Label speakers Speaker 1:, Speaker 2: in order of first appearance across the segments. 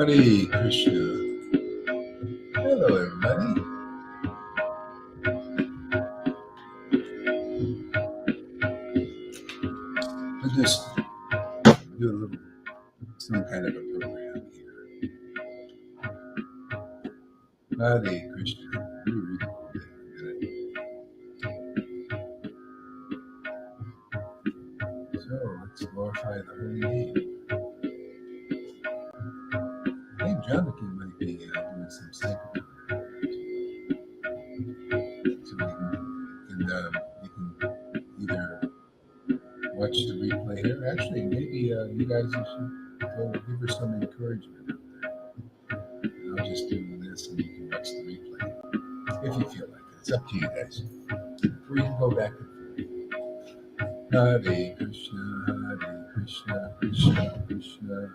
Speaker 1: Hare Krishna. Hello, everybody. I'll just do a little, some kind of a program here. Hare Krishna. We read all day for a minute. So let's glorify the holy name. I think Janaki might be doing some cycle. So you can either watch the replay here. Actually, maybe you guys should go give her some encouragement out there. And I'll just do this and you can watch the replay if you feel like it. It's up to you guys. Or you can go back and forth. Hare Krishna, Krishna Krishna,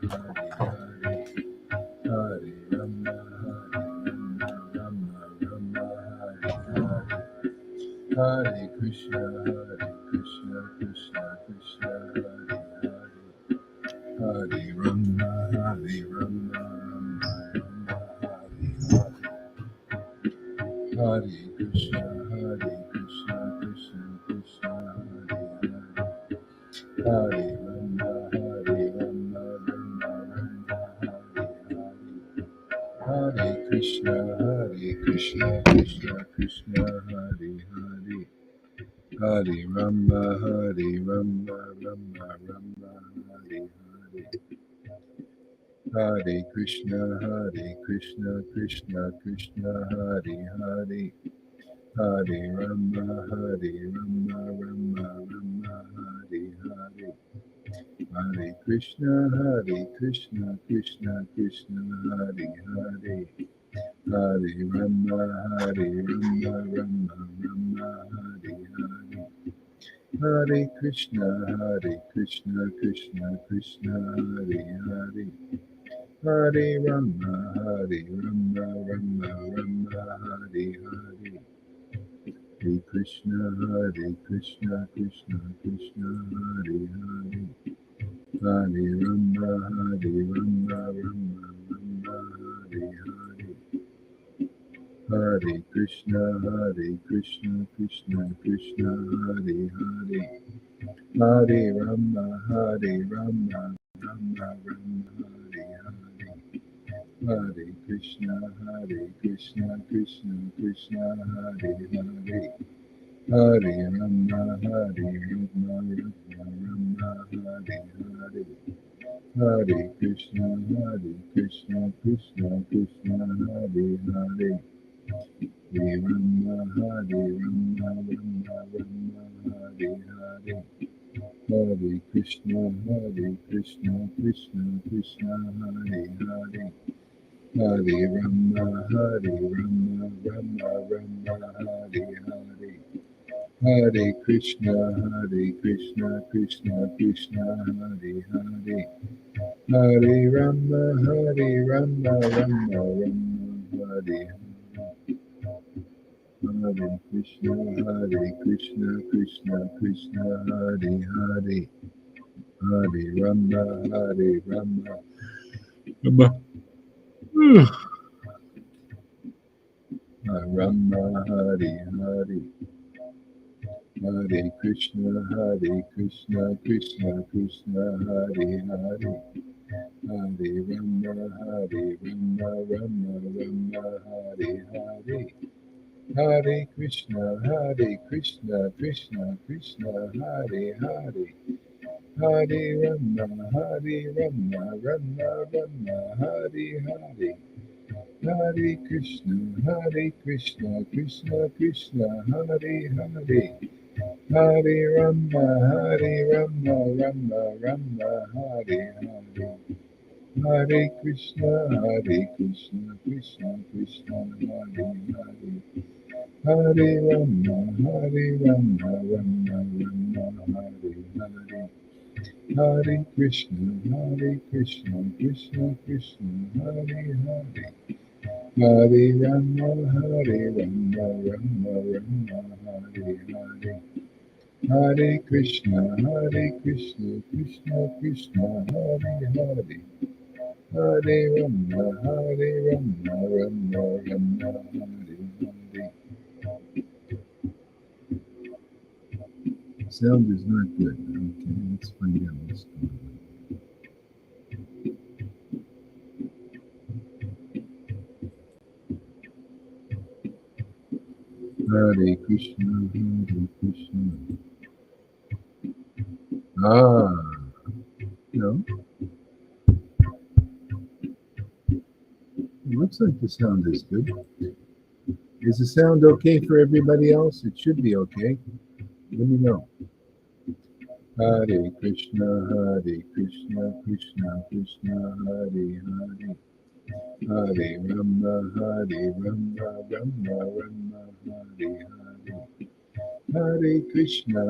Speaker 1: Hare Hare, Hare Rama, Rama Rama, Hare Hare. Hare Krishna, Krishna Krishna, Hare Hare, Hare Rama, Rama Rama, Hare Hare. Hare Krishna, Krishna Krishna, Hare Hare, Hare Rama, Rama Rama, Hare Hare. Hare Krishna, Krishna Krishna, Hare Hare, Hare Rama, Rama Rama, Hare Hare. Hare Krishna, Krishna Krishna, Hare Hare, Hare Rama, Rama Hare Hare. Hare Krishna, Krishna Krishna, Hare Hare, Hare Rama, Rama Hare Hare. Hare Krishna, Krishna Krishna, Hare Hare, Hare Rama, Rama Hare Hare. Hare Krishna, Krishna Krishna, Hare Hare, Hare Rama, Rama Hare Hare. Hare Krishna, Krishna Krishna, Hare Hare, Hare Rama, Rama Hare Hare. Hare Krishna, Krishna Krishna, Hare Hare, Hare Rama, Hare Rama, Rama Rama, Hare Hare. Hare Krishna, Krishna Krishna, Hare Hare. Hare Rama, Hare Rama, Rama Rama, Hare Hare. Hare Krishna, Krishna Krishna, Hare Hare. Hare Rama, Rama Rama, Hare Hare. Hare Krishna, Krishna Krishna, Hare Hare. Hare Rama, Rama Rama, Hare Hare Krishna, Krishna Krishna, Hare Hare. Hare Rama, Rama Rama. Rama, Hare Hare. Hare Krishna, Krishna Krishna, Hare Hare. Hare Rama, Rama Rama, Hare Hare. Hare Krishna, Krishna Krishna, Hare Hare. Hare Rama, Rama Rama, Hare Hare. Hare Krishna, Krishna Krishna, Hare Hare. Hare Rama, Rama Rama, Hare Hare. Hare Krishna, Krishna Krishna, Hare Hare. Hare Rama, Rama Rama, Hare Hare. Hare Krishna, Krishna Krishna, Hare Hare. Hare Rama, Rama Rama, Hare Hare. Hare Krishna, Krishna Krishna, Hare Hare. Hare Rama, Rama Rama, Hare Hare. Sound is not good. Okay, let's find out what's going on. Hare Krishna, Krishna. Ah, no. It looks like the sound is good. Is the sound okay for everybody else? It should be okay. Let me know. Hare Krishna, Krishna Krishna, Hare Hare. Hare Rama, Rama Rama, Hare Hare. Hare Krishna,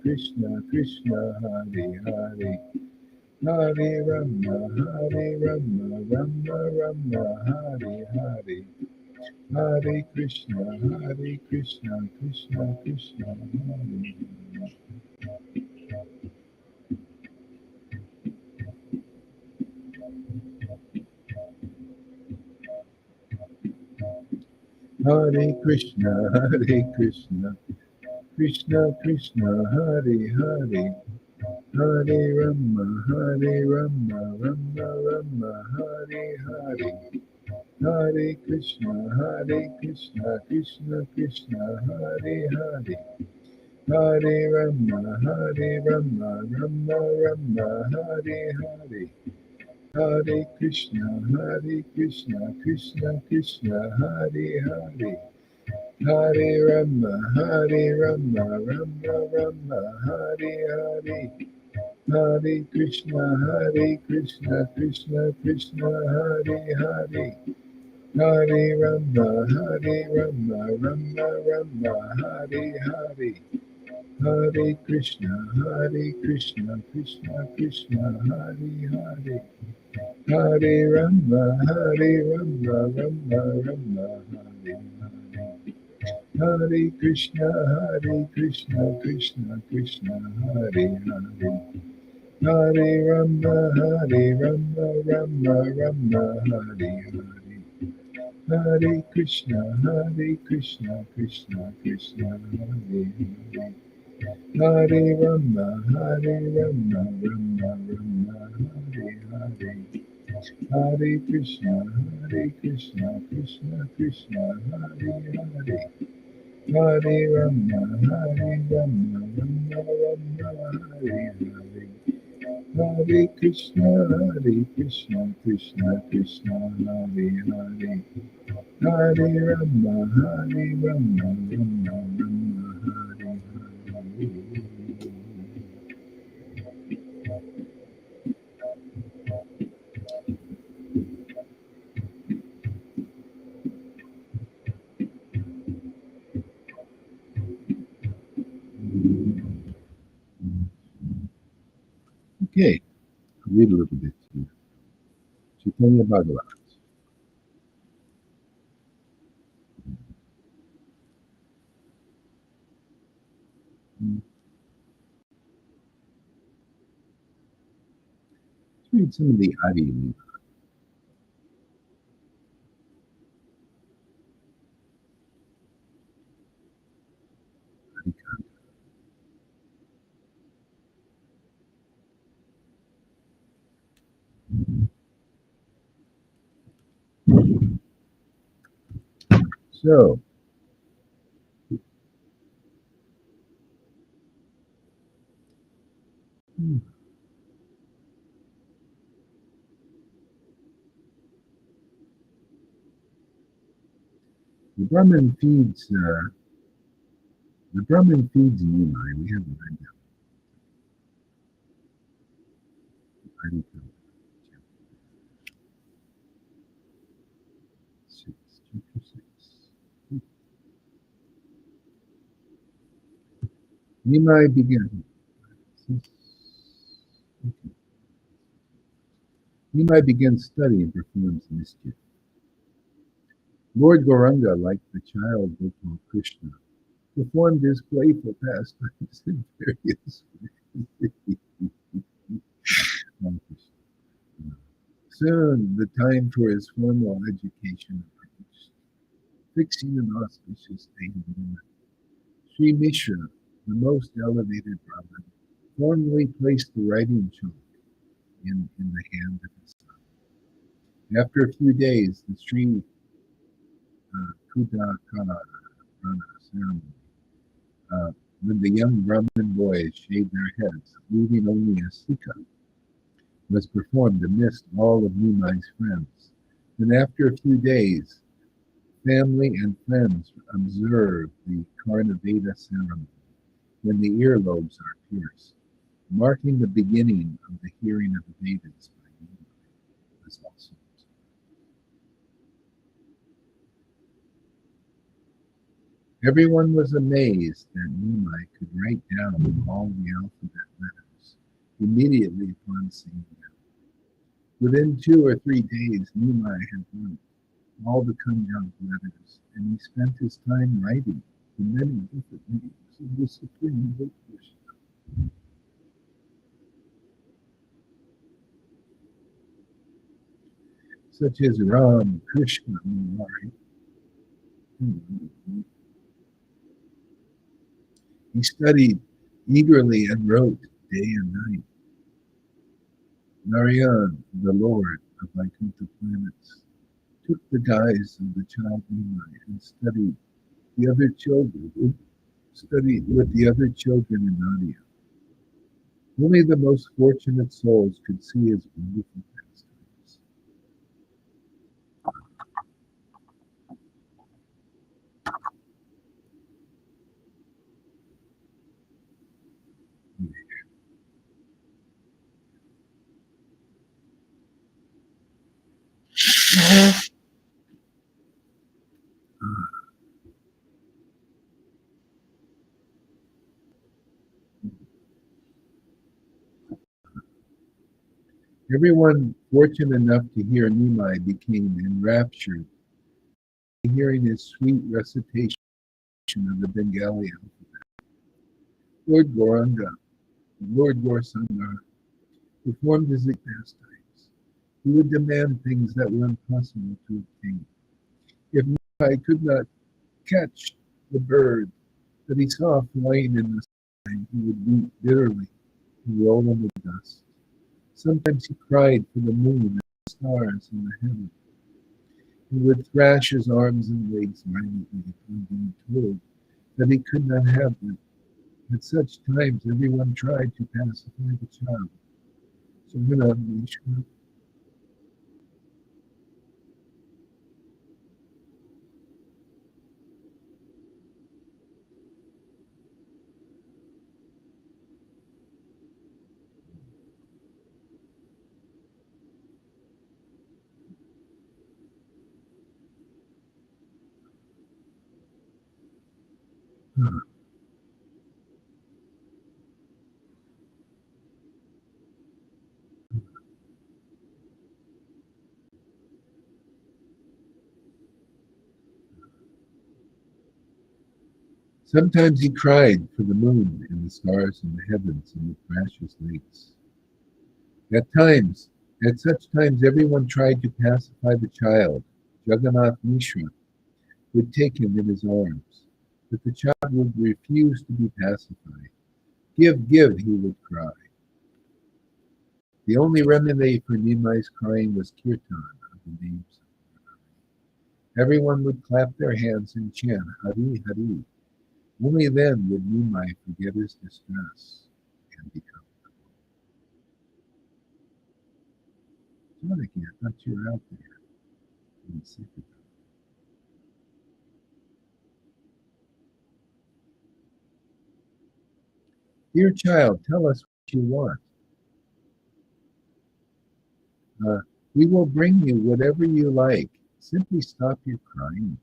Speaker 1: Krishna Krishna, Hare Hare. Hare Rama, Rama Rama, Hare Hare. Hare Krishna, Krishna Krishna, Hare Hare Krishna, Krishna Krishna Krishna, Hare Hare. Hare Rama, Rama Rama, Hare Hare. Hare Krishna, Krishna Krishna, Hare Hare. Hare Rama, Rama Rama, Hare Hare. Hare Krishna, Krishna Krishna, Hare Hare. Hare Rama, Rama Rama, Hare Hare. Hare Krishna, Krishna Krishna, Hare Hare. Hare Rama, Rama Rama, Hare Hare. Hare Krishna, Krishna Krishna, Hare Hare. Hare Rama, Rama Rama, Hare Hare. Hare Krishna, Krishna Krishna, Hare Hare. Hare Rama, Rama Rama, Hare Hare. Hare Krishna, Krishna Krishna, Hare Hare. Hare Rama, Rama Rama, Hare Hare. Hare Krishna, Krishna Krishna, Hare Hare. Hare Rama, Hare Rama, Rama Rama, Hare Hare. Hare Krishna, Krishna Krishna, Hare Hare. Hare Rama, Hare Rama, Rama Rama, Hare Hare. Okay, I'll read a little bit to you. Chaitanya Bhagavat. Let's read some of the Adi Lila. So, the Brahman feeds Nimai. We haven't read that. Adi Kanda, chapter 6. Nimai began. Nimai begins study and performs mischief. Lord Gauranga, like the child Gopal Krishna, performed his playful pastimes in various ways. Soon the time for his formal education approached. Fixing an auspicious date of moment, Sri Mishra, the most elevated Brahmin, formally placed the writing chalk in the hand of his son. After a few days, the Sri Kudakara ceremony, when the young Brahmin boys shaved their heads, leaving only a sikha, was performed amidst all of Nimai's friends. Then after a few days, family and friends observe the Karnaveda ceremony, when the earlobes are pierced, marking the beginning of the hearing of the Vedas by Nimai was also observed. Everyone was amazed that Nimai could write down all the alphabet letters immediately upon seeing them. Within 2 or 3 days, Nimai had learned all the Kunjab letters, and he spent his time writing the many different names of the Supreme Lord Krishna, such as Ram, Krishna, Murari. He studied eagerly and wrote day and night. Narayan, the Lord of Vaikuntha planets, took the guise of the child Nimai and studied with the other children in Nadia. Only the most fortunate souls could see his wonderful pastimes. Everyone fortunate enough to hear Nimai became enraptured, hearing his sweet recitation of the Bengali alphabet. Lord Gauranga, Lord Gaurasanga, performed his pastimes. He would demand things that were impossible to obtain. If Nimai could not catch the bird that he saw flying in the sky, he would weep bitterly and roll in the dust. Sometimes he cried for the moon and the stars in the heaven. He would thrash his arms and legs violently upon being told that he could not have them. At such times, everyone tried to pacify the child. So sometimes he cried for the moon and the stars in the heavens and the precious lakes. At times, at such times, everyone tried to pacify the child. Jagannath Mishra would take him in his arms, but the child would refuse to be pacified. Give, give, he would cry. The only remedy for Nimai's crying was kirtan of the names. Everyone would clap their hands and chant Hari Hari. Only then would Nimai forget his distress and become. Janaki, I thought you were out there in the secret. Dear child, tell us what you want. Uh, we will bring you whatever you like. Simply stop your crying.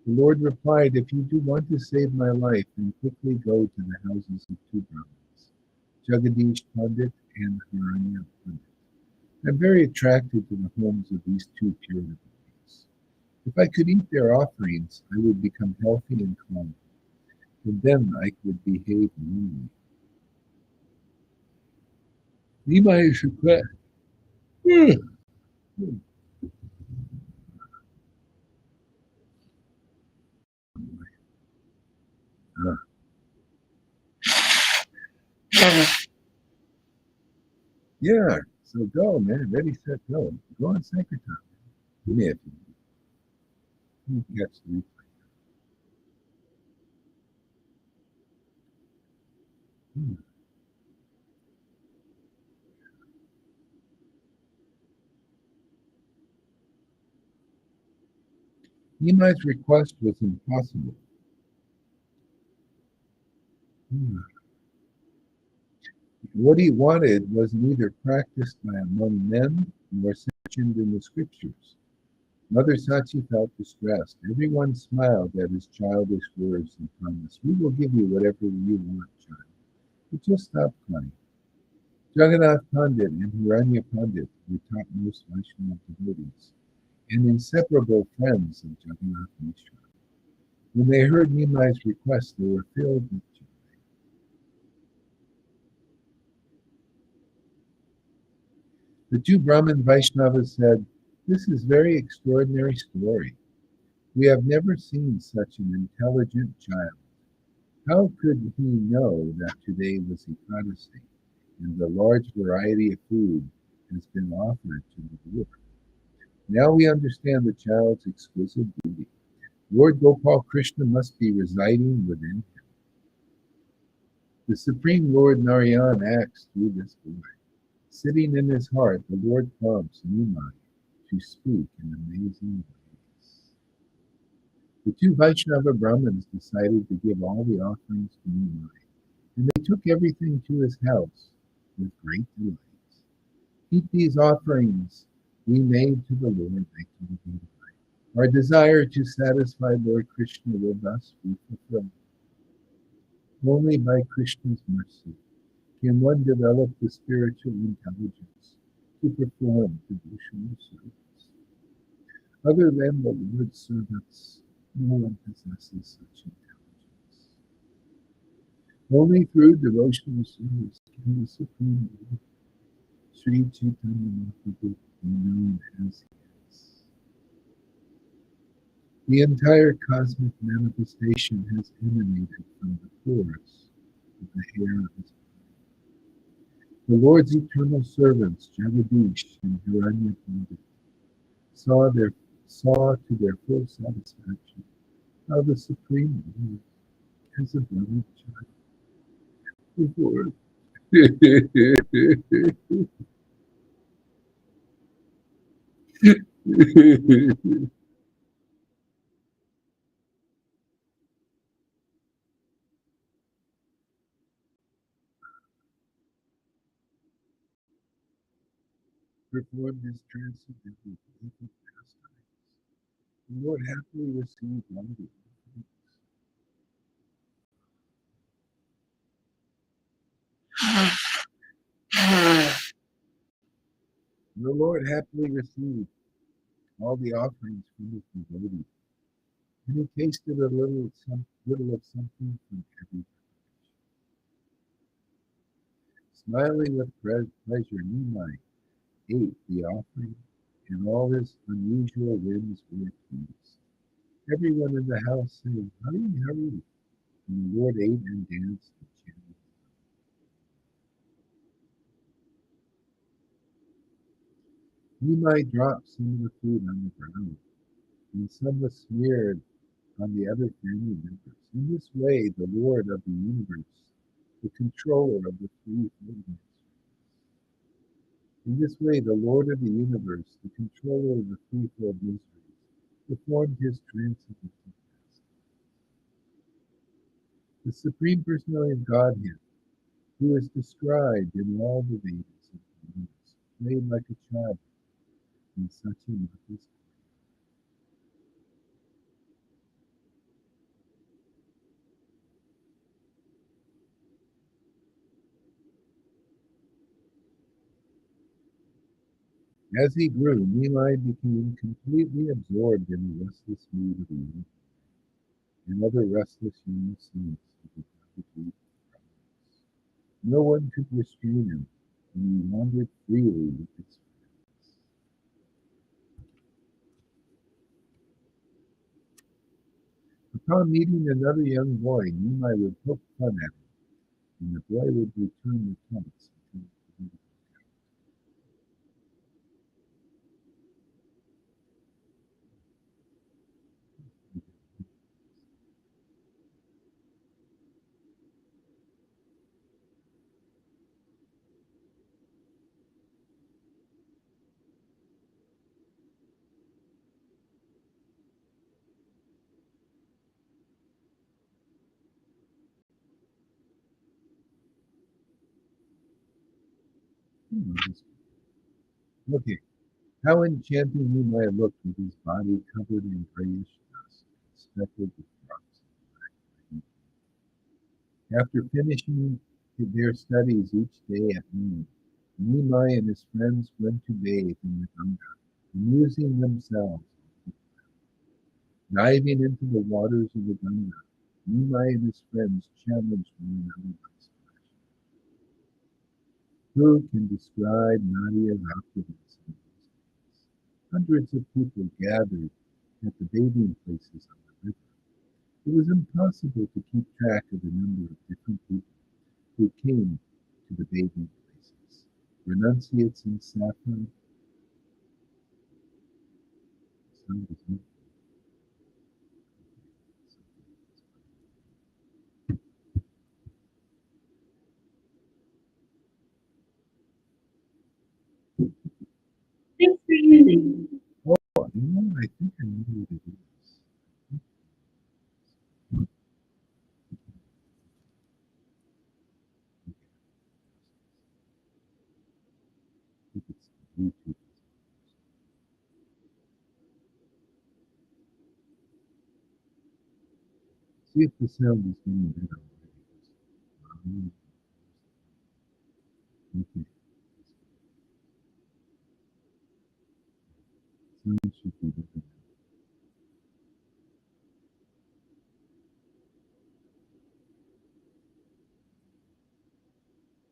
Speaker 1: The Lord replied, if you do want to save my life, then quickly go to the houses of two Brahmins, Jagadish Pandit and Haranya Pandit. I'm very attracted to the homes of these two pure devotees. If I could eat their offerings, I would become healthy and calm, and then I would behave normally. Nimai is request. Yeah, so go, man. Ready, set, go. Go on Sankirtan. Yeah, if you catch the replay. Nimai's request was impossible. Hmm. What he wanted was neither practiced by among men nor sanctioned in the scriptures. Mother Sachi felt distressed. Everyone smiled at his childish words and promised, we will give you whatever you want, child. But just stop crying. Jagannath Pandit and Hiranya Pandit were topmost Vaishnava devotees and inseparable friends of Jagannath Mishra. When they heard Nimai's request, they were filled with joy. The two Brahmin Vaishnavas said, this is very extraordinary story. We have never seen such an intelligent child. How could he know that today was Ekadasi and the large variety of food has been offered to the Lord? Now we understand the child's exquisite beauty. Lord Gopal Krishna must be residing within him. The Supreme Lord Narayan acts through this boy. Sitting in his heart, the Lord prompts Nimai to speak in amazing ways. The two Vaishnava Brahmins decided to give all the offerings to Nimai, and they took everything to his house with great delight. Keep these offerings we made to the Lord, they told Nimai. Our desire to satisfy Lord Krishna will thus be fulfilled. Only by Krishna's mercy can one develop the spiritual intelligence to perform devotional service. Other than the Lord's servants, no one possesses such intelligence. Only through devotional service can the Supreme Lord, Sri Chaitanya Mahaprabhu, be known as He is. The entire cosmic manifestation has emanated from the chorus of the hair of his body. The Lord's eternal servants, Jagadish and Hiranyapandit, saw to their full satisfaction how the Supreme Lord as a beloved child before. Performed his transcendental playful pastimes. The Lord happily received all the offerings. The Lord happily received all the offerings from his devotees, and he tasted a little of something from every smiling with pleasure, Nimai ate the offering, and all his unusual whims were appeased. Everyone in the house said, "Hurry, hurry!" And the Lord ate and danced and chanted. Nimai dropped some of the food on the ground, and some was smeared on the other family members. In this way, the Lord of the universe, the controller of the three elements, in this way, the Lord of the universe, the controller of the threefold mysteries, performed his transcendental task. The Supreme Personality of Godhead, who is described in all the Vedas and Puranas, played like a child in such a marvelous. As he grew, Nilai became completely absorbed in the restless mood of the youth and other restless young saints of the Bhagavad. No one could restrain him, and he wandered freely with his friends. Upon meeting another young boy, Nimai would poke fun at him, and the boy would return the taunts until he Okay, how enchanting Nimai looked with his body covered in grayish dust, speckled with drops of black. After finishing their studies each day at noon, Nimai and his friends went to bathe in the Ganga, amusing themselves. Diving into the waters of the Ganga, Nimai and his friends challenged one another by splashing. Who can describe Nadia's opulence in those days? Hundreds of people gathered at the bathing places on the river. It was impossible to keep track of the number of different people who came to the bathing places. Renunciates in saffron, some was not. Thanks for using. Oh, I think I know what it is. I think it's Bluetooth. See if the sound is getting better already. Okay, sound should be better.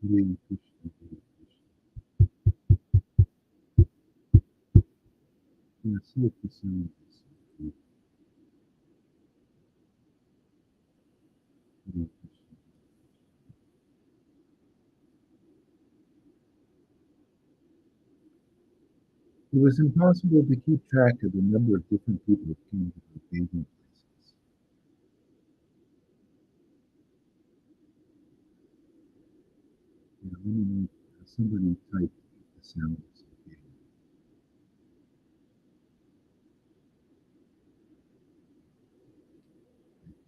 Speaker 1: Hare Krishna, Hare Krishna. Yeah, see if the sound is good. Hare Krishna. It was impossible to keep track of the number of different people who came to the bathing places. Yeah, let me know if somebody typed the sound is okay.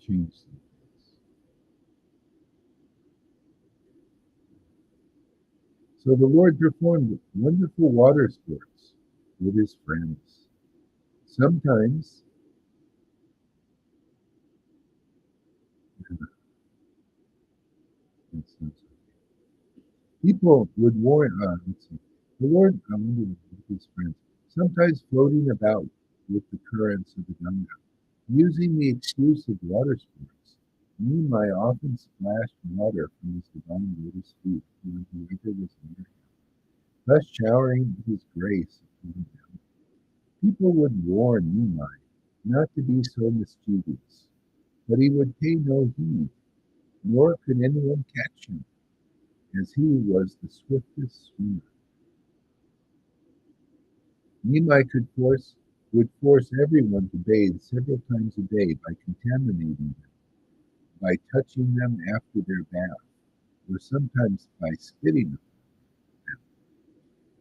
Speaker 1: Change some things. So the Lord performed wonderful water sports with his friends. Sometimes, that's not so. People would warn, let's see, the Lord with his friends, sometimes floating about with the currents of the Ganga. Using the excuse of water sports, Nimai often splashed water from his divine lotus feet on whoever was near him, thus showering his grace upon them. People would warn Nimai not to be so mischievous, but he would pay no heed, nor could anyone catch him, as he was the swiftest swimmer. Nimai would force everyone to bathe several times a day by contaminating them, by touching them after their bath, or sometimes by spitting on them.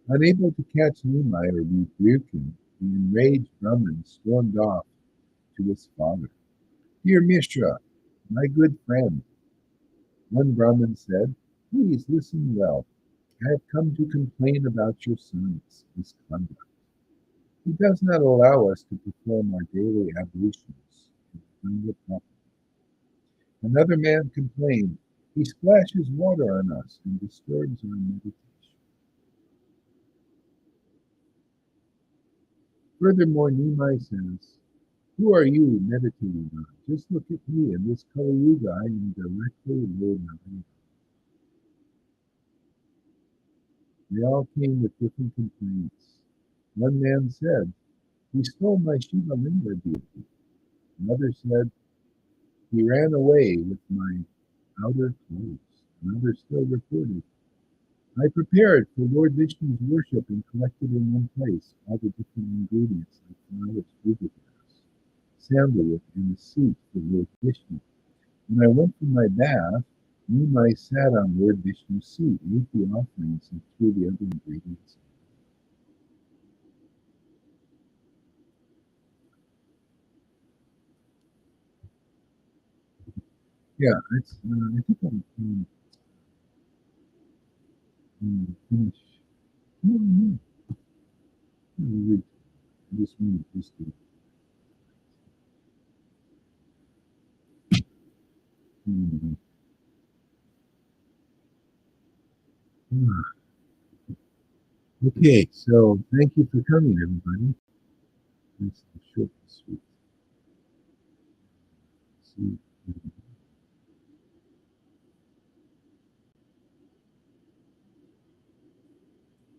Speaker 1: Unable to catch Nimai or rebuke him, the enraged Brahmin stormed off to his father. Dear Mishra, my good friend, one Brahmin said, please listen well. I have come to complain about your son's misconduct. He does not allow us to perform our daily ablutions in the Ganga properly. Another man complained, he splashes water on us and disturbs our meditation. Furthermore, Nimai says, who are you meditating on? Just look at me. In this Kali Yuga, I am directly Lord Narayana. They all came with different complaints. One man said, he stole my Shiva Linga deity. Another said, he ran away with my outer clothes. Another still reported, I prepared for Lord Vishnu's worship and collected in one place all the different ingredients like flowers, grass, sandalwood, and a seat for Lord Vishnu. When I went for my bath, Nimai sat on Lord Vishnu's seat, ate the offerings, and threw the other ingredients. Yeah, I think finish. No, no, no, I just want to just do. Mm, Okay, so thank you for coming, everybody. Nice and short and sweet. See.